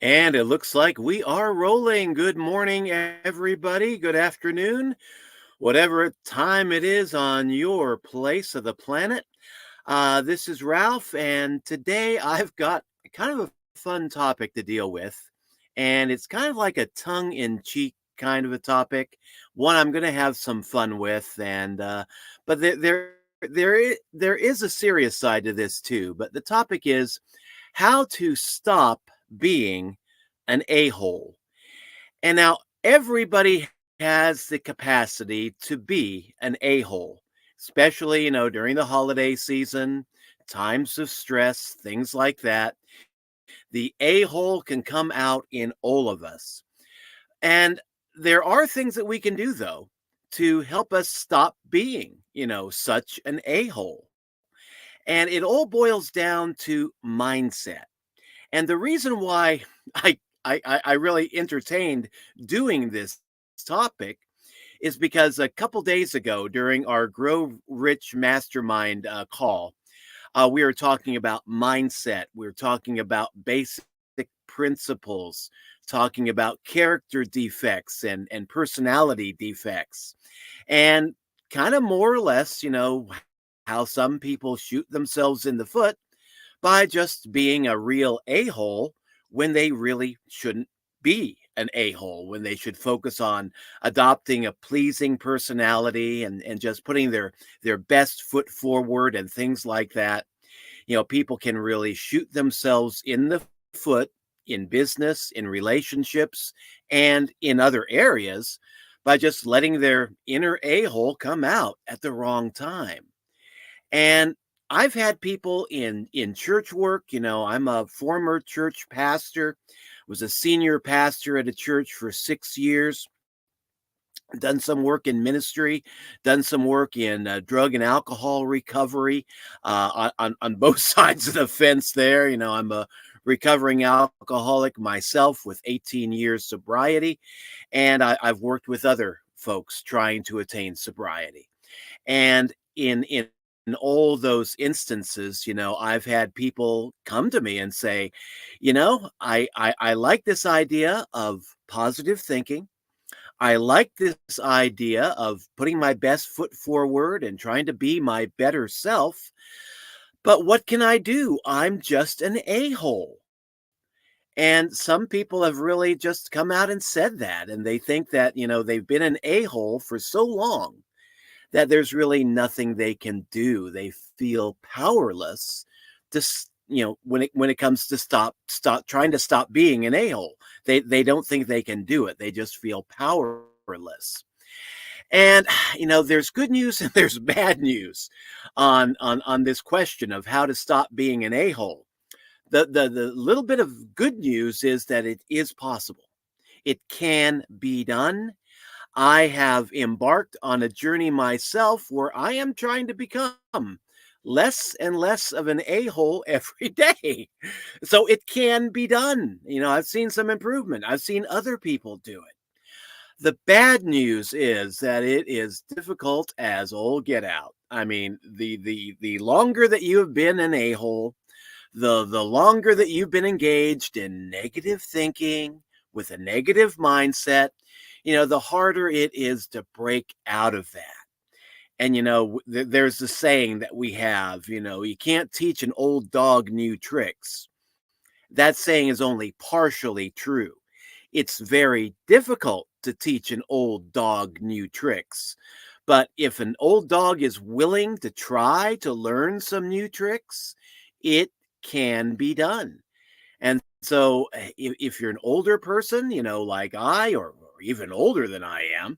And it looks like we are rolling. Good morning, everybody. Good afternoon, whatever time it is on your place of the planet. This is Ralph, and today I've got kind of a fun topic to deal with. And it's kind of like a tongue in cheek kind of a topic, one I'm going to have some fun with. But there is a serious side to this too. But the topic is how to stop being an a-hole. And now everybody has the capacity to be an a-hole, especially, during the holiday season, times of stress, things like that. The a-hole can come out in all of us. And there are things that we can do, though, to help us stop being, such an a-hole. And it all boils down to mindset. And the reason why I really entertained doing this topic is because a couple days ago during our Grow Rich Mastermind call, we were talking about mindset. We were talking about basic principles, talking about character defects and personality defects, and kind of more or less, how some people shoot themselves in the foot by just being a real a-hole when they really shouldn't be an a-hole, when they should focus on adopting a pleasing personality and just putting their best foot forward and things like that. People can really shoot themselves in the foot in business, in relationships, and in other areas by just letting their inner a-hole come out at the wrong time. And I've had people in church work. I'm a former church pastor, was a senior pastor at a church for 6 years, done some work in ministry, done some work in drug and alcohol recovery, on both sides of the fence there. I'm a recovering alcoholic myself with 18 years sobriety, and I've worked with other folks trying to attain sobriety. And in all those instances, I've had people come to me and say, I like this idea of positive thinking. I like this idea of putting my best foot forward and trying to be my better self. But what can I do? I'm just an a-hole. And some people have really just come out and said that. And they think that, they've been an a-hole for so long that there's really nothing they can do. They feel powerless when it comes to stop trying to stop being an a-hole. They don't think they can do it. They just feel powerless. And there's good news and there's bad news on this question of how to stop being an a-hole. The little bit of good news is that it is possible. It can be done. I have embarked on a journey myself where I am trying to become less and less of an a-hole every day. So it can be done. I've seen some improvement. I've seen other people do it. The bad news is that it is difficult as all get out. I mean, the longer that you have been an a-hole, the longer that you've been engaged in negative thinking with a negative mindset, the harder it is to break out of that. And, there's the saying that we have, you can't teach an old dog new tricks. That saying is only partially true. It's very difficult to teach an old dog new tricks. But if an old dog is willing to try to learn some new tricks, it can be done. And so if you're an older person, like or even older than I am,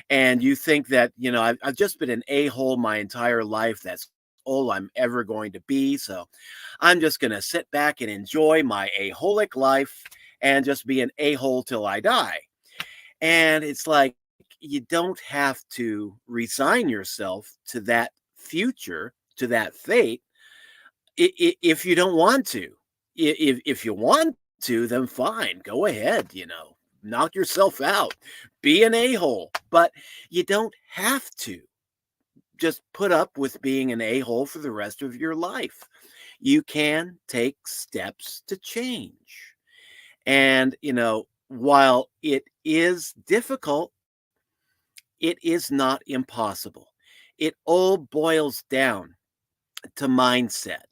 and you think that, I've just been an a-hole my entire life, that's all I'm ever going to be. So I'm just going to sit back and enjoy my a-holic life and just be an a-hole till I die. And it's like, you don't have to resign yourself to that future, to that fate, if you don't want to. If you want to, then fine, go ahead, knock yourself out, be an a-hole, but you don't have to just put up with being an a-hole for the rest of your life. You can take steps to change. And, while it is difficult, it is not impossible. It all boils down to mindset.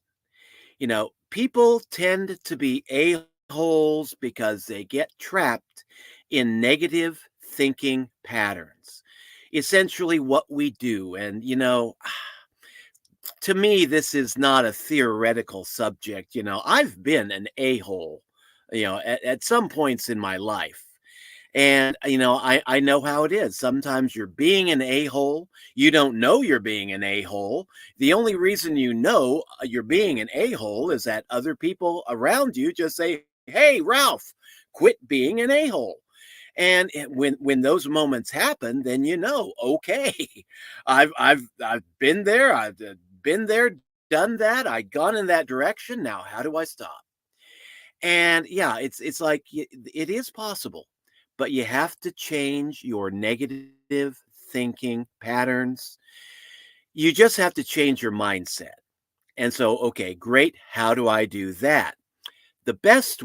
People tend to be a-holes because they get trapped in negative thinking patterns. Essentially, what we do. And, to me, this is not a theoretical subject. I've been an a-hole, at some points in my life. And, I know how it is. Sometimes you're being an a-hole. You don't know you're being an a-hole. The only reason you know you're being an a-hole is that other people around you just say, "Hey, Ralph, quit being an a-hole." And when those moments happen, then okay, I've been there. I've been there, done that. I've gone in that direction. Now, how do I stop? And yeah, it's like it is possible, but you have to change your negative thinking patterns. You just have to change your mindset. And so, okay, great. How do I do that? The best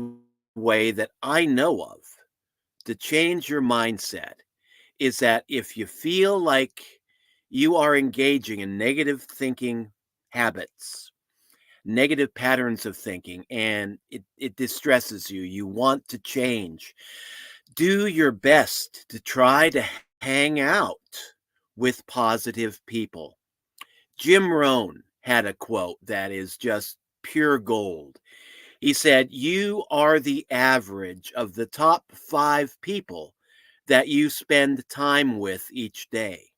way that I know of to change your mindset is that if you feel like you are engaging in negative thinking habits, negative patterns of thinking, and it distresses you, you want to change, do your best to try to hang out with positive people. Jim Rohn had a quote that is just pure gold. He said, "You are the average of the top 5 people that you spend time with each day."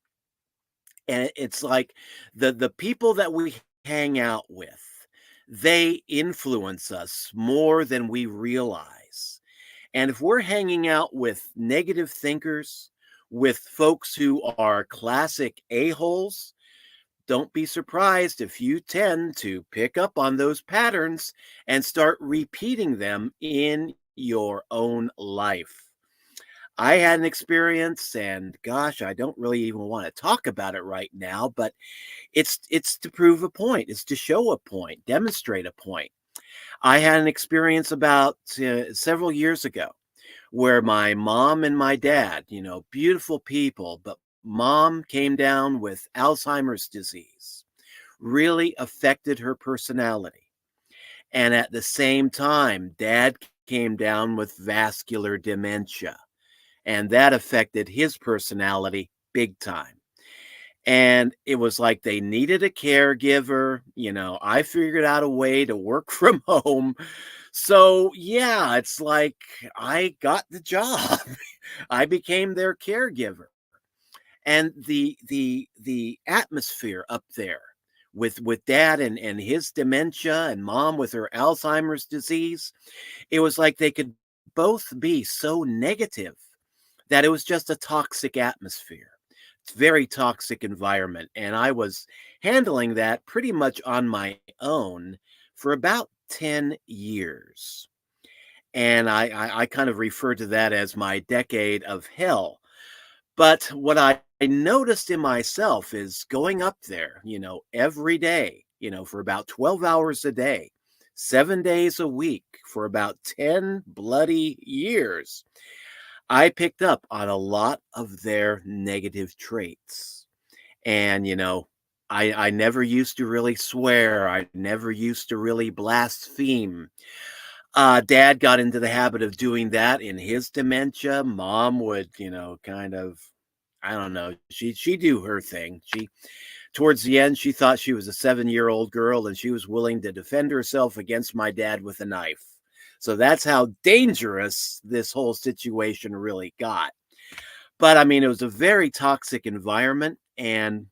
And it's like the people that we hang out with, they influence us more than we realize. And if we're hanging out with negative thinkers, with folks who are classic a-holes, don't be surprised if you tend to pick up on those patterns and start repeating them in your own life. I had an experience, and gosh, I don't really even want to talk about it right now, but it's to prove a point, it's to show a point, demonstrate a point. I had an experience about several years ago where my mom and my dad, beautiful people, but mom came down with Alzheimer's disease, really affected her personality. And at the same time, dad came down with vascular dementia, and that affected his personality big time. And it was like they needed a caregiver. I figured out a way to work from home. So, yeah, it's like I got the job. I became their caregiver. And the atmosphere up there with dad and his dementia and mom with her Alzheimer's disease, it was like they could both be so negative that it was just a toxic atmosphere. It's very toxic environment, and I was handling that pretty much on my own for about 10 years. And I kind of refer to that as my decade of hell. But what I noticed in myself is going up there, every day, for about 12 hours a day, 7 days a week for about 10 bloody years. I picked up on a lot of their negative traits. And, I never used to really swear. I never used to really blaspheme. Dad got into the habit of doing that in his dementia. Mom would, kind of, I don't know. She do her thing. She Towards the end, she thought she was a 7-year-old girl and she was willing to defend herself against my dad with a knife. So that's how dangerous this whole situation really got. But I mean, it was a very toxic environment. And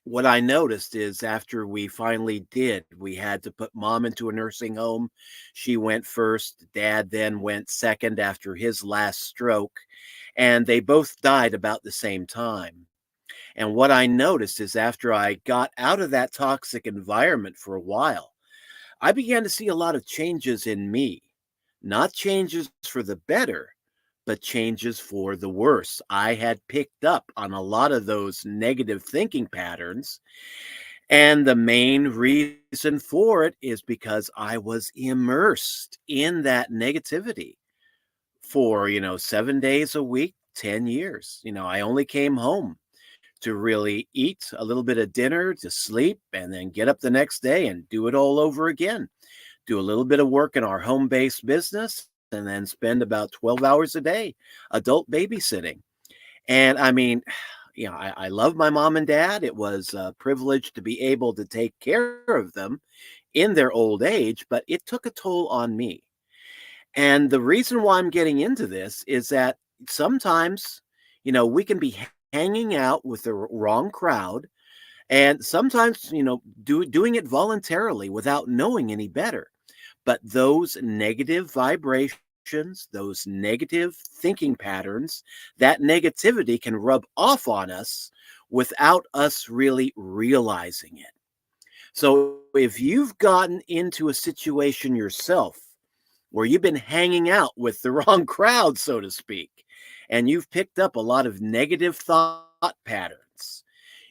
what I noticed is after we finally did, we had to put mom into a nursing home. She went first. Dad then went second after his last stroke. And they both died about the same time. And what I noticed is after I got out of that toxic environment for a while, I began to see a lot of changes in me. Not changes for the better, but changes for the worse. I had picked up on a lot of those negative thinking patterns. And the main reason for it is because I was immersed in that negativity. for, 7 days a week, 10 years. I only came home to really eat a little bit of dinner, to sleep, and then get up the next day and do it all over again. Do a little bit of work in our home-based business and then spend about 12 hours a day adult babysitting. And I mean, I love my mom and dad. It was a privilege to be able to take care of them in their old age, but it took a toll on me. And the reason why I'm getting into this is that sometimes, we can be hanging out with the wrong crowd, and sometimes, doing it voluntarily without knowing any better. But those negative vibrations, those negative thinking patterns, that negativity can rub off on us without us really realizing it. So if you've gotten into a situation yourself where you've been hanging out with the wrong crowd, so to speak, and you've picked up a lot of negative thought patterns,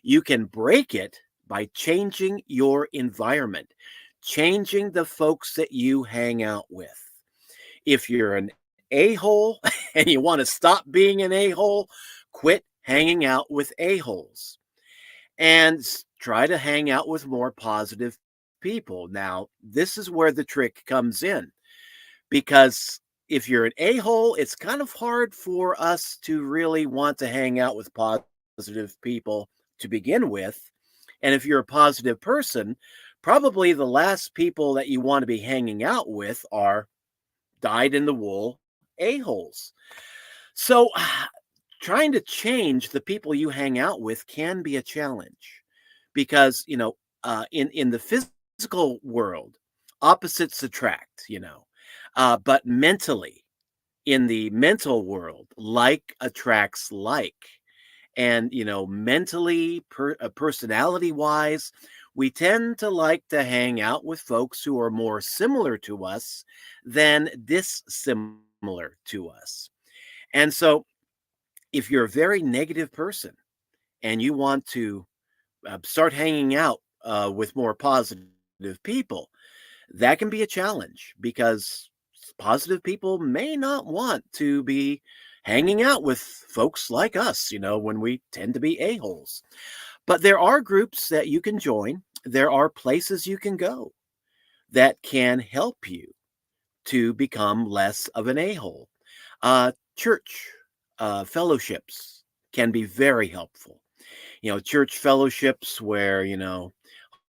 you can break it by changing your environment, changing the folks that you hang out with. If you're an a-hole and you want to stop being an a-hole, quit hanging out with a-holes and try to hang out with more positive people. Now, this is where the trick comes in, because if you're an a-hole, it's kind of hard for us to really want to hang out with positive people to begin with. And if you're a positive person, probably the last people that you want to be hanging out with are dyed in the wool a-holes. So, trying to change the people you hang out with can be a challenge because, in the physical world, opposites attract, but mentally, in the mental world, like attracts like. And, mentally, personality wise, we tend to like to hang out with folks who are more similar to us than dissimilar to us. And so, if you're a very negative person and you want to start hanging out with more positive people, that can be a challenge because positive people may not want to be hanging out with folks like us, when we tend to be a-holes. But there are groups that you can join, there are places you can go that can help you to become less of an a-hole. Church fellowships can be very helpful. Church fellowships where,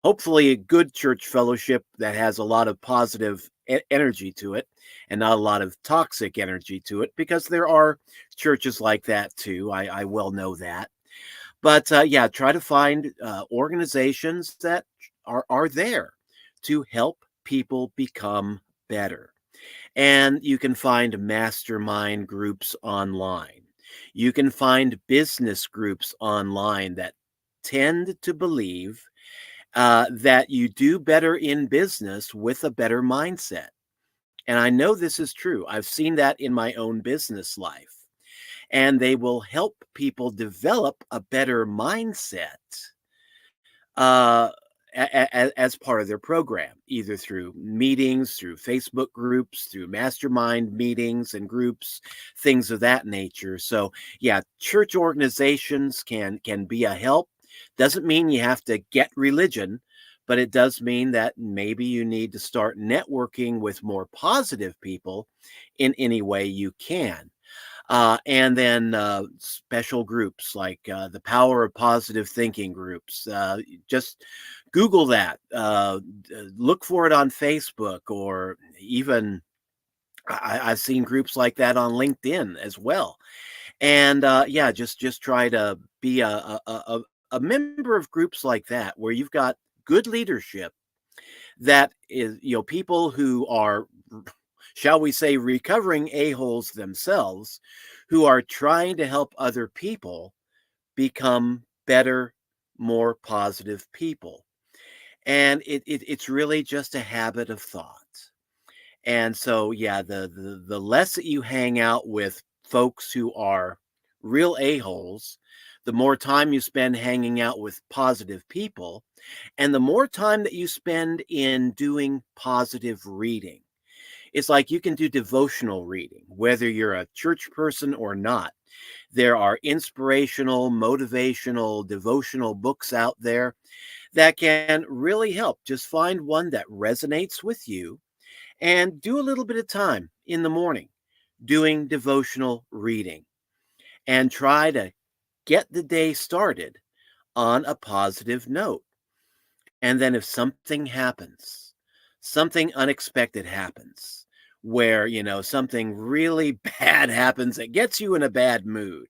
hopefully a good church fellowship that has a lot of positive energy to it and not a lot of toxic energy to it, because there are churches like that too. I well know that. But yeah, try to find organizations that are there to help people become better. And you can find mastermind groups online. You can find business groups online that tend to believe that you do better in business with a better mindset. And I know this is true. I've seen that in my own business life. And they will help people develop a better mindset uh, as part of their program, either through meetings, through Facebook groups, through mastermind meetings and groups, things of that nature. So, yeah, church organizations can be a help. Doesn't mean you have to get religion, but it does mean that maybe you need to start networking with more positive people in any way you can. And then special groups like the Power of Positive Thinking groups. Just Google that. Look for it on Facebook, or even I've seen groups like that on LinkedIn as well. And yeah, just try to be a member of groups like that where you've got good leadership, that is, people who are, shall we say, recovering a-holes themselves, who are trying to help other people become better, more positive people. And it's really just a habit of thought. And so, yeah, the less that you hang out with folks who are real a-holes, the more time you spend hanging out with positive people, and the more time that you spend in doing positive reading. It's like you can do devotional reading, whether you're a church person or not. There are inspirational, motivational, devotional books out there that can really help. Just find one that resonates with you and do a little bit of time in the morning doing devotional reading and try to get the day started on a positive note. And then if something happens, something unexpected happens, where, something really bad happens that gets you in a bad mood,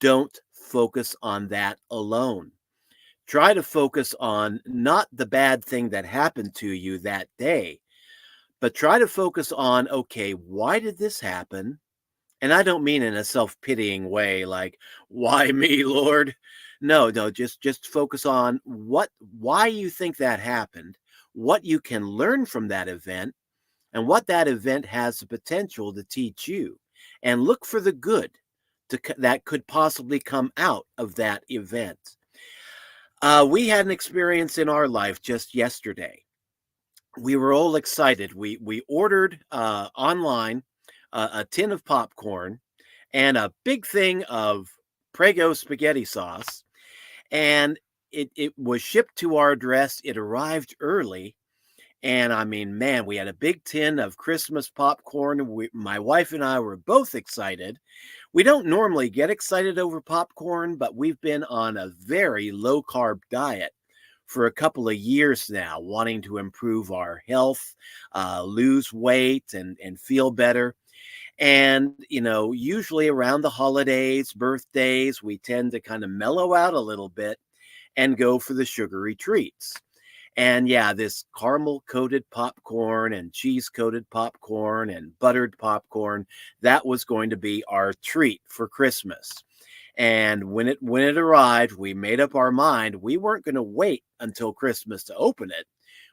don't focus on that alone. Try to focus on not the bad thing that happened to you that day, but try to focus on, okay, why did this happen? And I don't mean in a self-pitying way, like, why me, Lord? No, no, just focus on why you think that happened, what you can learn from that event, and what that event has the potential to teach you. And look for the good that could possibly come out of that event. We had an experience in our life just yesterday. We were all excited. We ordered online a tin of popcorn and a big thing of Prego spaghetti sauce, and it was shipped to our address. It arrived early, and I mean, man, we had a big tin of Christmas popcorn. My wife and I were both excited. We don't normally get excited over popcorn, but we've been on a very low carb diet for a couple of years now, wanting to improve our health, lose weight, and feel better. And, usually around the holidays, birthdays, we tend to kind of mellow out a little bit and go for the sugary treats. And yeah, this caramel coated popcorn and cheese coated popcorn and buttered popcorn, that was going to be our treat for Christmas. And when it arrived, we made up our mind we weren't going to wait until Christmas to open it.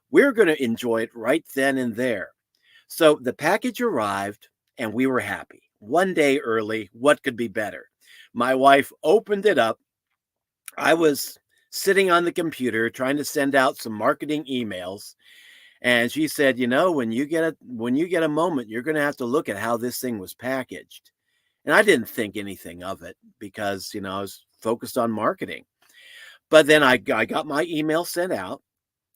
We are going to enjoy it right then and there. So the package arrived and we were happy. One day early, what could be better? My wife opened it up. I was sitting on the computer trying to send out some marketing emails, and she said, when you get a moment, you're going to have to look at how this thing was packaged. And I didn't think anything of it because, I was focused on marketing. But then I got my email sent out,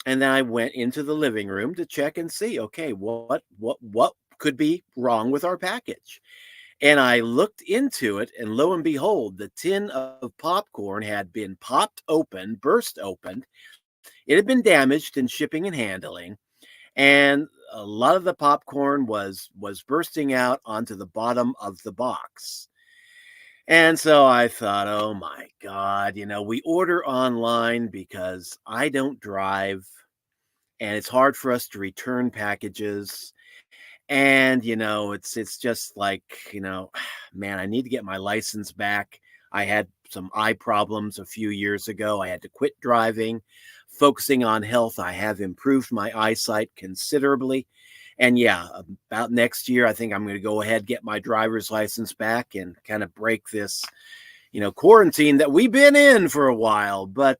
and then I went into the living room to check and see, okay, what could be wrong with our package? And I looked into it, and lo and behold, the tin of popcorn had been popped open, burst open. It had been damaged in shipping and handling, and a lot of the popcorn was bursting out onto the bottom of the box. And so I thought, oh my God, we order online because I don't drive and it's hard for us to return packages. And, it's just like, man, I need to get my license back. I had some eye problems a few years ago. I had to quit driving, focusing on health. I have improved my eyesight considerably. And yeah, about next year, I think I'm going to go ahead, get my driver's license back and kind of break this, quarantine that we've been in for a while. But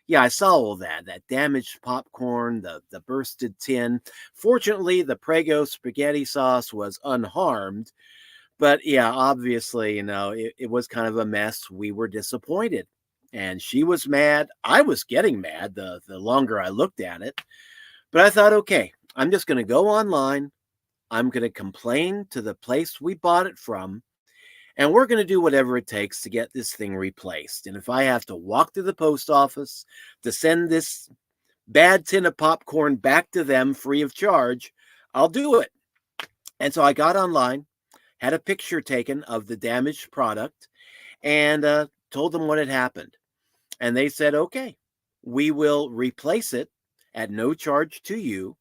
yeah, I saw all that damaged popcorn, the bursted tin. Fortunately, the Prego spaghetti sauce was unharmed. But yeah, obviously, it was kind of a mess. We were disappointed. And she was mad. I was getting mad the longer I looked at it. But I thought, okay, I'm just going to go online. I'm going to complain to the place we bought it from. And we're going to do whatever it takes to get this thing replaced. And if I have to walk to the post office to send this bad tin of popcorn back to them free of charge, I'll do it. And so I got online, had a picture taken of the damaged product, and told them what had happened. And they said, okay, we will replace it at no charge to you.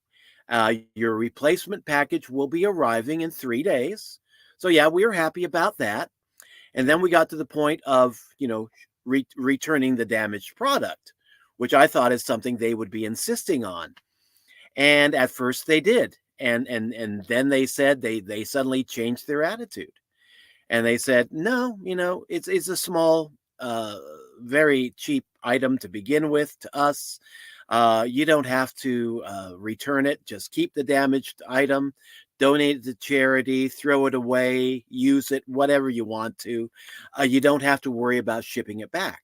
Your replacement package will be arriving in 3 days. So yeah, we were happy about that. And then we got to the point of, returning the damaged product, which I thought is something they would be insisting on. And at first they did. And then they said they suddenly changed their attitude. And they said, no, it's a small, very cheap item to begin with to us. You don't have to return it. Just keep the damaged item. donate it to charity, throw it away, use it, whatever you want to. You don't have to worry about shipping it back.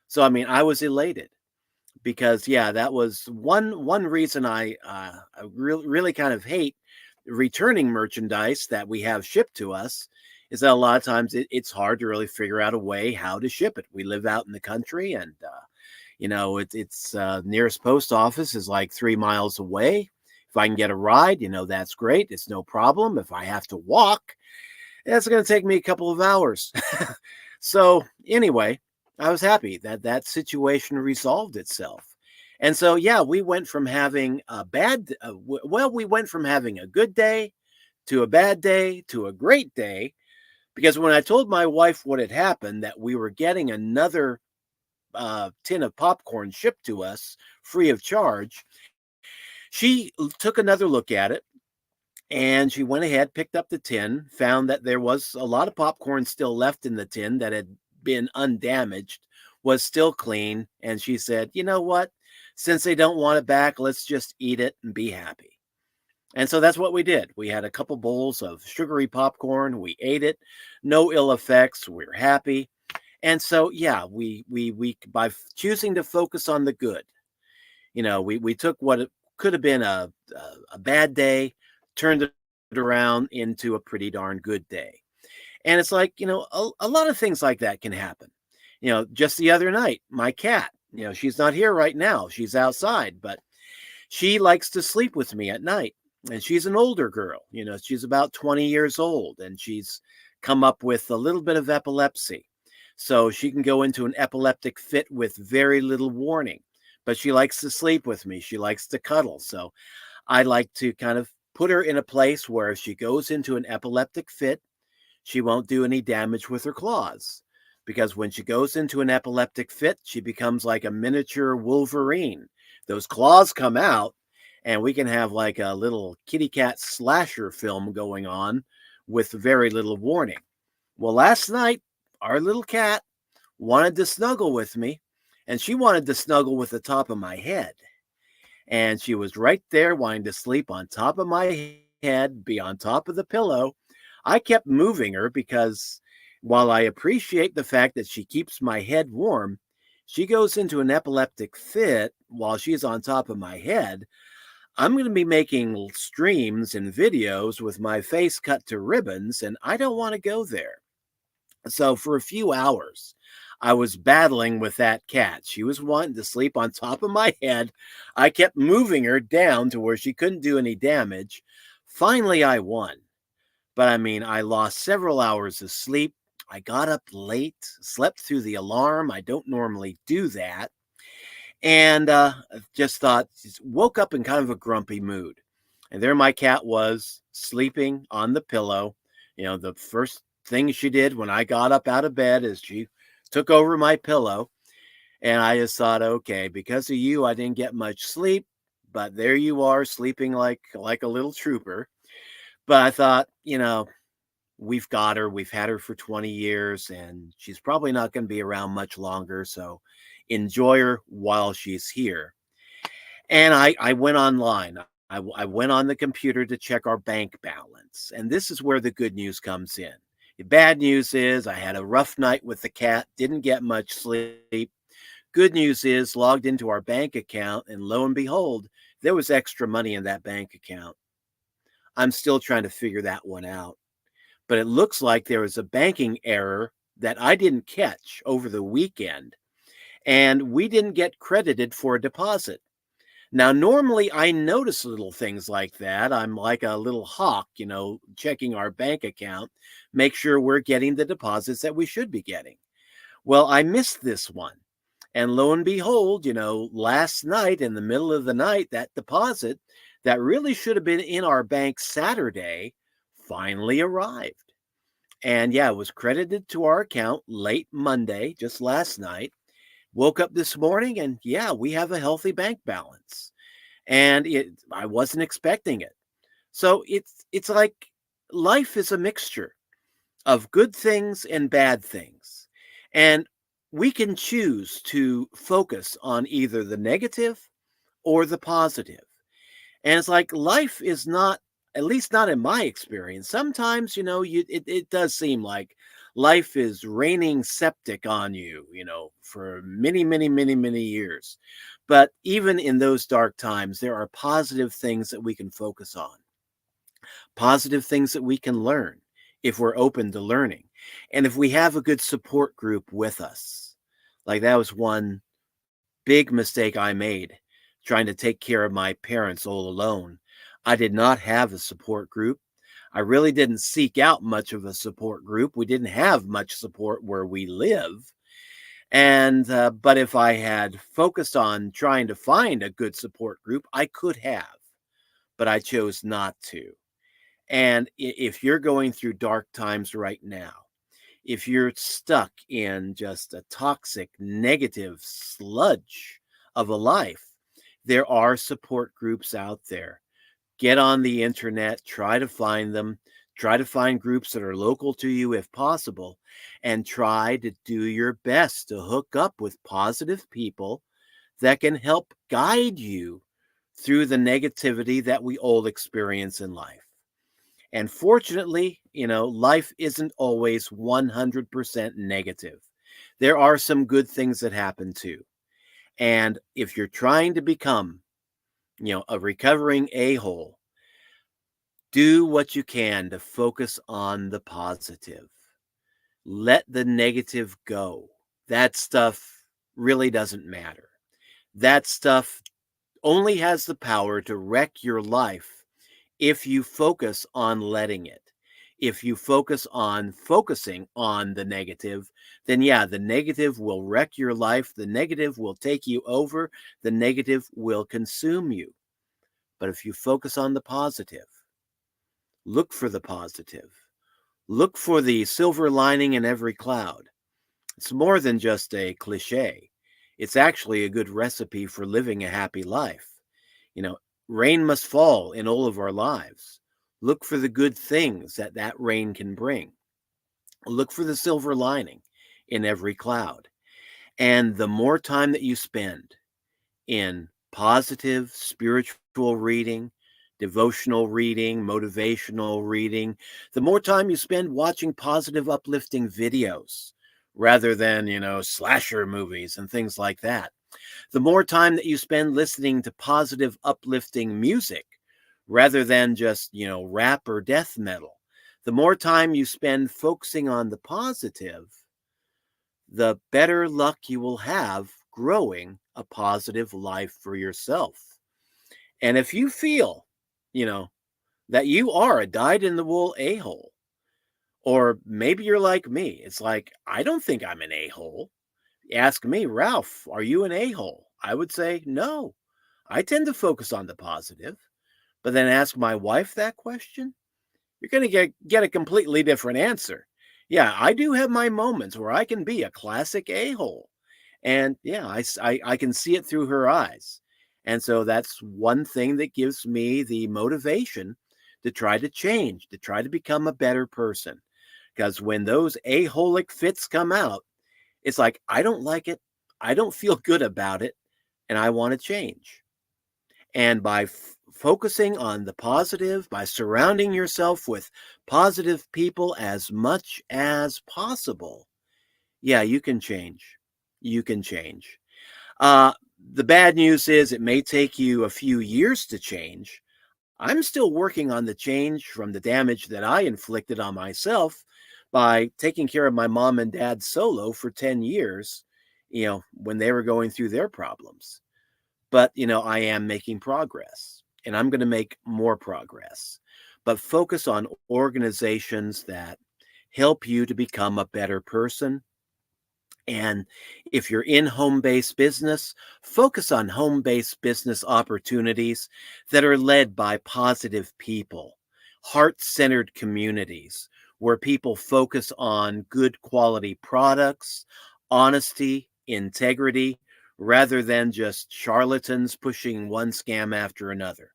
So, I mean, I was elated because, yeah, that was one reason I really kind of hate returning merchandise that we have shipped to us is that a lot of times it's hard to really figure out a way how to ship it. We live out in the country, and it's nearest post office is like 3 miles away. If I can get a ride, that's great. It's no problem. If I have to walk, that's going to take me a couple of hours. So anyway, I was happy that that situation resolved itself. And so, yeah, we went from having a we went from having a good day to a bad day to a great day, because when I told my wife what had happened, that we were getting another tin of popcorn shipped to us free of charge, she took another look at it, and she went ahead, picked up the tin, found that there was a lot of popcorn still left in the tin that had been undamaged, was still clean. And she said, "You know what? Since they don't want it back, let's just eat it and be happy." And so that's what we did. We had a couple bowls of sugary popcorn. We ate it. No ill effects. We're happy. And so, yeah, we by choosing to focus on the good, we took what it could have been a bad day, turned it around into a pretty darn good day. And it's like, a lot of things like that can happen. Just the other night, my cat, she's not here right now. She's outside, but she likes to sleep with me at night. And she's an older girl, she's about 20 years old, and she's come up with a little bit of epilepsy. So she can go into an epileptic fit with very little warning, but she likes to sleep with me. She likes to cuddle. So I like to kind of put her in a place where if she goes into an epileptic fit, she won't do any damage with her claws. Because when she goes into an epileptic fit, she becomes like a miniature Wolverine. Those claws come out, and we can have like a little kitty cat slasher film going on with very little warning. Well, last night, our little cat wanted to snuggle with me, and she wanted to snuggle with the top of my head. And she was right there wanting to sleep on top of my head, be on top of the pillow. I kept moving her because while I appreciate the fact that she keeps my head warm, she goes into an epileptic fit while she's on top of my head. I'm going to be making streams and videos with my face cut to ribbons, and I don't want to go there. So for a few hours, I was battling with that cat. She was wanting to sleep on top of my head. I kept moving her down to where she couldn't do any damage. Finally, I won. But I mean, I lost several hours of sleep. I got up late, slept through the alarm. I don't normally do that. And just thought, just woke up in kind of a grumpy mood. And there my cat was sleeping on the pillow. The first thing she did when I got up out of bed is she took over my pillow. And I just thought, okay, because of you, I didn't get much sleep, but there you are sleeping like a little trooper. But I thought, we've got her. We've had her for 20 years, and she's probably not going to be around much longer. So enjoy her while she's here. And I went online. I went on the computer to check our bank balance. And this is where the good news comes in. The bad news is I had a rough night with the cat, didn't get much sleep. Good news is logged into our bank account, and lo and behold, there was extra money in that bank account. I'm still trying to figure that one out. But it looks like there was a banking error that I didn't catch over the weekend, and we didn't get credited for a deposit. Now, normally I notice little things like that. I'm like a little hawk, checking our bank account, make sure we're getting the deposits that we should be getting. Well, I missed this one. And lo and behold, last night in the middle of the night, that deposit that really should have been in our bank Saturday finally arrived. And yeah, it was credited to our account late Monday, just last night. Woke up this morning, and yeah, we have a healthy bank balance. And I wasn't expecting it. So it's like life is a mixture of good things and bad things. And we can choose to focus on either the negative or the positive. And it's like life is not at least not in my experience. Sometimes, it does seem like life is raining septic on you, for many, many, many, many years. But even in those dark times, there are positive things that we can focus on, positive things that we can learn if we're open to learning. And if we have a good support group with us, like that was one big mistake I made trying to take care of my parents all alone. I did not have a support group. I really didn't seek out much of a support group. We didn't have much support where we live. And, but if I had focused on trying to find a good support group, I could have, but I chose not to. And if you're going through dark times right now, if you're stuck in just a toxic, negative sludge of a life, there are support groups out there. Get on the internet, try to find them, try to find groups that are local to you if possible, and try to do your best to hook up with positive people that can help guide you through the negativity that we all experience in life. And fortunately, life isn't always 100% negative. There are some good things that happen too. And if you're trying to become, a recovering a-hole, do what you can to focus on the positive. Let the negative go. That stuff really doesn't matter. That stuff only has the power to wreck your life if you focus on letting it. If you focus on focusing on the negative, then yeah, the negative will wreck your life. The negative will take you over. The negative will consume you. But if you focus on the positive, look for the positive. Look for the silver lining in every cloud. It's more than just a cliche. It's actually a good recipe for living a happy life. You know, rain must fall in all of our lives. Look for the good things that rain can bring. Look for the silver lining in every cloud. And the more time that you spend in positive spiritual reading, devotional reading, motivational reading, the more time you spend watching positive, uplifting videos rather than, slasher movies and things like that, the more time that you spend listening to positive, uplifting music rather than just, rap or death metal, the more time you spend focusing on the positive, the better luck you will have growing a positive life for yourself. And if you feel, you know, that you are a dyed in the wool a hole, or maybe you're like me, it's like, I don't think I'm an a hole. Ask me, Ralph, are you an a hole? I would say, no. I tend to focus on the positive. But then ask my wife that question, you're going to get a completely different answer. Yeah, I do have my moments where I can be a classic a hole. And yeah, I can see it through her eyes. And so that's one thing that gives me the motivation to try to change, to try to become a better person. Because when those A-Holic fits come out, it's like, I don't like it. I don't feel good about it. And I want to change. And by focusing on the positive, by surrounding yourself with positive people as much as possible, yeah, you can change. You can change. Uh, the bad news is it may take you a few years to change. I'm still working on the change from the damage that I inflicted on myself by taking care of my mom and dad solo for 10 years, when they were going through their problems. But, I am making progress and I'm going to make more progress. But focus on organizations that help you to become a better person. And if you're in home based business, focus on home based business opportunities that are led by positive people, heart centered communities where people focus on good quality products, honesty, integrity, rather than just charlatans pushing one scam after another.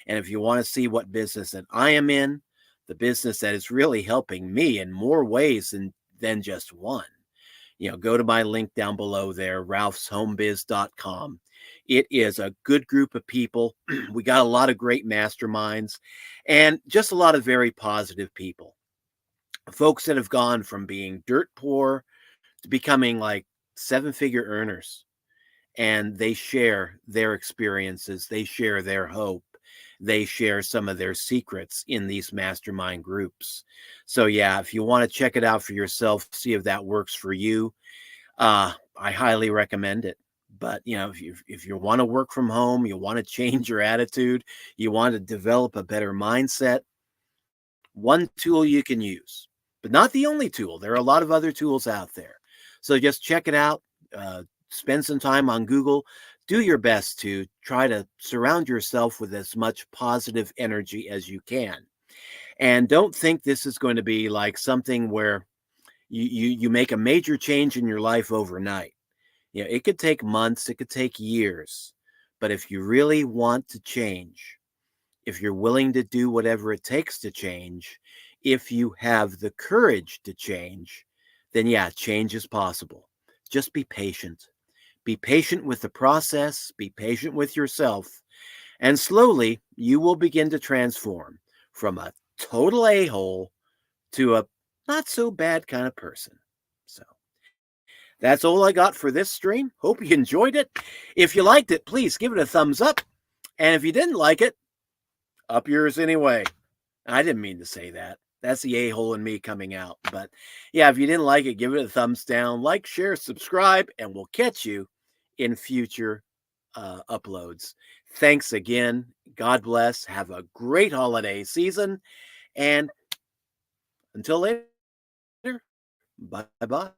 And if you want to see what business that I am in, the business that is really helping me in more ways than just one, go to my link down below there, ralphshomebiz.com. It is a good group of people. We got a lot of great masterminds and just a lot of very positive people. Folks that have gone from being dirt poor to becoming like seven-figure earners, and they share their experiences, they share their hope, they share some of their secrets in these mastermind groups. So yeah, if you want to check it out for yourself, see if that works for you, I highly recommend it. But if you want to work from home, you want to change your attitude, you want to develop a better mindset, one tool you can use, but not the only tool. There are a lot of other tools out there. So just check it out. Spend some time on Google. Do your best to try to surround yourself with as much positive energy as you can. And don't think this is going to be like something where you make a major change in your life overnight. It could take months, it could take years. But if you really want to change, if you're willing to do whatever it takes to change, if you have the courage to change, then yeah, change is possible. Just be patient. Be patient with the process, be patient with yourself, and slowly you will begin to transform from a total a-hole to a not so bad kind of person. So that's all I got for this stream. Hope you enjoyed it. If you liked it, please give it a thumbs up. And if you didn't like it, up yours anyway. I didn't mean to say that. That's the a-hole in me coming out. But yeah, if you didn't like it, give it a thumbs down, like, share, subscribe, and we'll catch you in future uploads. Thanks again. God bless. Have a great holiday season. And until later, bye bye.